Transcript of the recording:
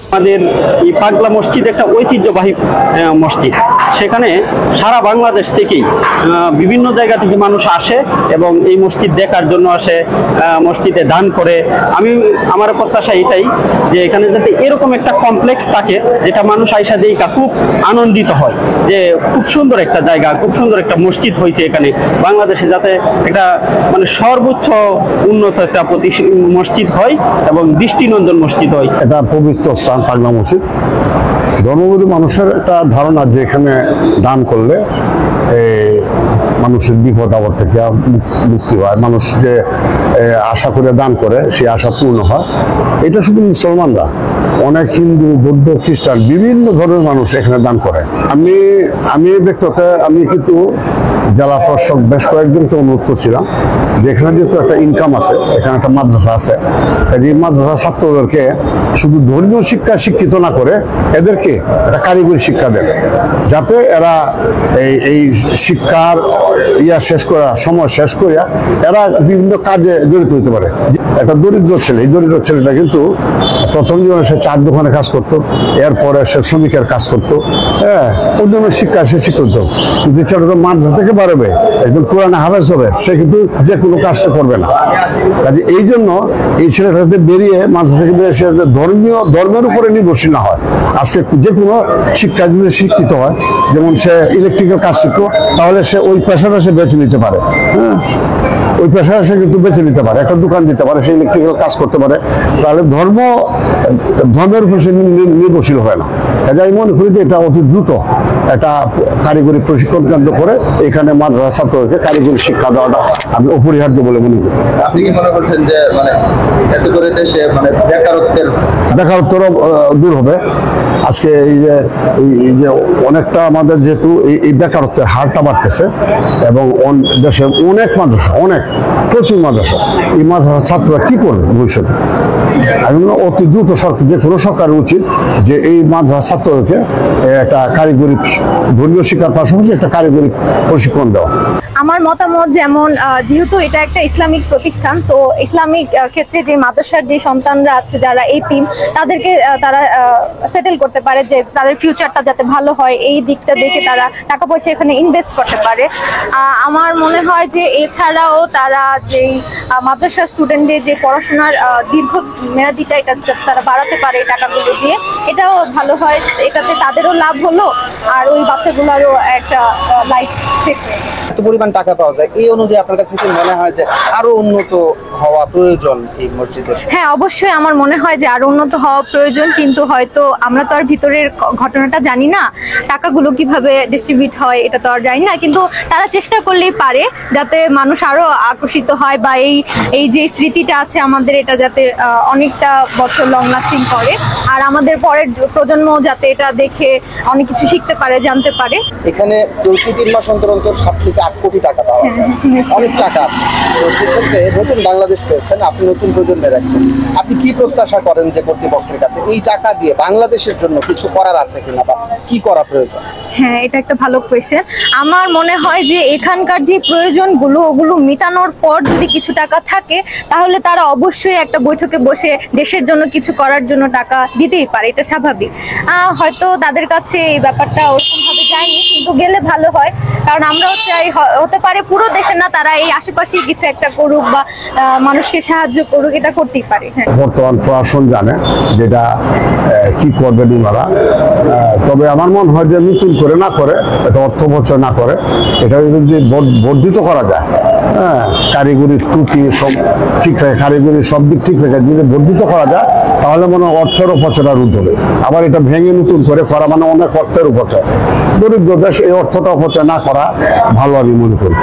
আমাদের এই পাগলা মসজিদ একটা ঐতিহ্যবাহী মসজিদ। সেখানে সারা বাংলাদেশ থেকেই বিভিন্ন জায়গা থেকে মানুষ আসে এবং এই মসজিদ দেখার জন্য আসে, মসজিদে দান করে। আমার প্রত্যাশা এটাই যে এখানে যাতে এরকম একটা কমপ্লেক্স থাকে যেটা মানুষ আইসা দেখা খুব আনন্দিত হয়, যে খুব সুন্দর একটা জায়গা, খুব সুন্দর একটা মসজিদ হয়েছে এখানে বাংলাদেশে, যাতে একটা মানে সর্বোচ্চ উন্নত একটা মসজিদ হয় এবং দৃষ্টিনন্দন মসজিদ হয়। এটা পবিত্র স্থান পাগলা মসজিদ। ধর্মগুরু মানুষের একটা ধারণা যে এখানে দান করলে মানুষের বিপদ আপদ থেকে মুক্তি হয়, মানুষ যে আশা করে দান করে সেই আশা পূর্ণ হয়। এটা শুধু মুসলমানরা, অনেক হিন্দু, বৌদ্ধ, খ্রিস্টান বিভিন্ন ধরনের মানুষ এখানে দান করে। আমি ব্যক্তিগত আমি কিন্তু জেলা প্রশাসক বেশ কয়েকজনকে অনুরোধ করছিলাম যে এখানে যেহেতু একটা ইনকাম আছে, এখানে একটা মাদ্রাসা আছে, এই মাদ্রাসা ছাত্রদেরকে শুধু ধর্মীয় শিক্ষা শিক্ষিত না করে এদেরকে একটা কারিগরি শিক্ষা দেবে, যাতে এরা এই শিক্ষার সময় শেষ করিয়া এরা বিভিন্ন কাজে জড়িত হইতে পারে। একটা দরিদ্র ছেলে, এই দরিদ্র ছেলেটা কিন্তু প্রথম জীবনে সে চার দোকানে কাজ করতো, এরপরে সে শ্রমিকের কাজ করতো, হ্যাঁ, অন্যান্য শিক্ষা সে শিখতো। কিন্তু ছেলেটা তো মাদ্রাসা থেকে বাড়বে, একজন কোরআনে হাফেজ হবে, সে কিন্তু যে কোনো কাজ সে করবে না। কাজে এই জন্য এই ছেলেটাতে বেরিয়ে মাদ্রাসা থেকে বেরিয়ে সে ধর্মের উপরে নির্ভরশীল না হয়। আজকে যে কোনো শিক্ষা যদি শিক্ষিত হয়, যেমন সে ইলেকট্রিক্যাল কাজ শিখতো, তাহলে সে ওই পেশাটা সে বেছে নিতে পারে। হ্যাঁ, ওই পেশাটা সে কিন্তু বেছে নিতে পারে, একটা দোকান দিতে পারে, সে ইলেকট্রিক্যাল কাজ করতে পারে। তাহলে ধর্মের উপর সে নির্ভরশীল হয় না। কাজে আমি মনে করি যে এটা অতি দ্রুত একটা কারিগরি প্রশিক্ষণ কেন্দ্র করে এখানে মাদ্রাসা ছাত্রদেরকে কারিগরি শিক্ষা দেওয়াটা আমি অপরিহার্য বলে মনে করি। আপনি কি মনে করছেন যে মানে এতে করে দেশে মানে বেকারত্বেরও দূর হবে? আজকে এই যে অনেকটা আমাদের যেহেতু এই বেকারত্বের হারটা বাড়তেছে এবং দেশে অনেক মাদ্রাসা, প্রচুর মাদ্রাসা, এই মাদ্রাসা ছাত্ররা কি করবে ভবিষ্যতে? আমি মনে অতি দ্রুত যে কোনো সরকারের উচিত যে এই মাদ্রাসা ছাত্রদেরকে একটা কারিগরি ধর্মীয় শিক্ষার পাশাপাশি একটা কারিগরি প্রশিক্ষণ দেওয়া। আমার মতামত, যেমন যেহেতু এটা একটা ইসলামিক প্রতিষ্ঠান, তো ইসলামিক ক্ষেত্রে যে মাদ্রাসার যে সন্তানরা আছে যারা এতিম, তাদেরকে তারা সেটেল করতে পারে, যে তাদের ফিউচারটা যাতে ভালো হয় এই দিকটা দেখে তারা টাকা পয়সা এখানে ইনভেস্ট করতে পারে। আমার মনে হয় যে এছাড়াও তারা যেই মাদ্রাসার স্টুডেন্টদের যে পড়াশোনার দীর্ঘ মেয়াদিটা এটা তারা বাড়াতে পারে এই টাকাগুলো দিয়ে, এটাও ভালো হয়। এটাতে তাদেরও লাভ হলো আর ওই বাচ্চাগুলোরও একটা লাইফ সেট হয়ে গেল। এত পরিমাণ টাকা পাওয়া যায়, এই অনুযায়ী আপনার কাছে কি মনে হয় যে আরো উন্নত হওয়া প্রয়োজন এই মসজিদের? হ্যাঁ, অবশ্যই আমার মনে হয় যে আরো উন্নত হওয়া প্রয়োজন, কিন্তু হয়তো আমরা তো আর ভিতরের ঘটনাটা জানি না, টাকাগুলো কিভাবে ডিস্ট্রিবিউট হয় এটা তো আর জানি না, কিন্তু তারা চেষ্টা করলেই পারে যাতে মানুষ আরো আকর্ষিত হয় বা এই যে স্মৃতিটা আছে আমাদের, এটা যাতে অনেকটা বছর লং লাস্টিং করে, আর আমাদের পরের প্রজন্ম যাতে এটা দেখে অনেক কিছু শিখতে পারে, জানতে পারে। এখানে প্রতি 3 মাস অন্তর 7 থেকে 8 কোটি টাকা পাওয়া যায়, অনেক টাকা আছে। তো সেক্ষেত্রে নতুন বাংলাদেশ পেয়েছেন, আপনি নতুন প্রজন্মের একজন, আপনি কি প্রত্যাশা করেন যে কর্তৃপক্ষের কাছে এই টাকা দিয়ে বাংলাদেশের জন্য কিছু করার আছে কিনা বা কি করা প্রয়োজন? হ্যাঁ, এটা একটা ভালো কোয়েশ্চেন। আমার মনে হয় যে এখানকার যে প্রয়োজনগুলো ওগুলো মেটানোর পর যদি কিছু টাকা থাকে, তাহলে তারা অবশ্যই একটা বৈঠকে বসে দেশের জন্য কিছু করার জন্য টাকা দিতেই পারে, এটা স্বাভাবিক। হয়তো তাদের কাছে এই ব্যাপারটা ওরকমভাবে যায়নি, কিন্তু গেলে ভালো হয়, কারণ আমরাও চাই হতে পারে পুরো দেশে না, তারা এই আশেপাশে কিছু একটা করুক বা মানুষকে সাহায্য করুক, এটা করতেই পারে। বর্তমান প্রশাসন জানে যেটা কি করবেন ওনারা, তবে আমার মনে হয় যে নতুন করে না করে, এটা অর্থ অপচয় না করে, এটা যদি বর্ধিত করা যায়, হ্যাঁ, কারিগরি ত্রুটি সব ঠিক থাকে, কারিগরি সব দিক ঠিক থাকে, যদি বর্ধিত করা যায় তাহলে মনে হয় অর্থের অপচয়টা রোধ হবে। আবার এটা ভেঙে নতুন করে করা মানে অনেক অর্থের অপচয়। দরিদ্র দেশ এই অর্থটা অপচয় না করা ভালো আমি মনে করি।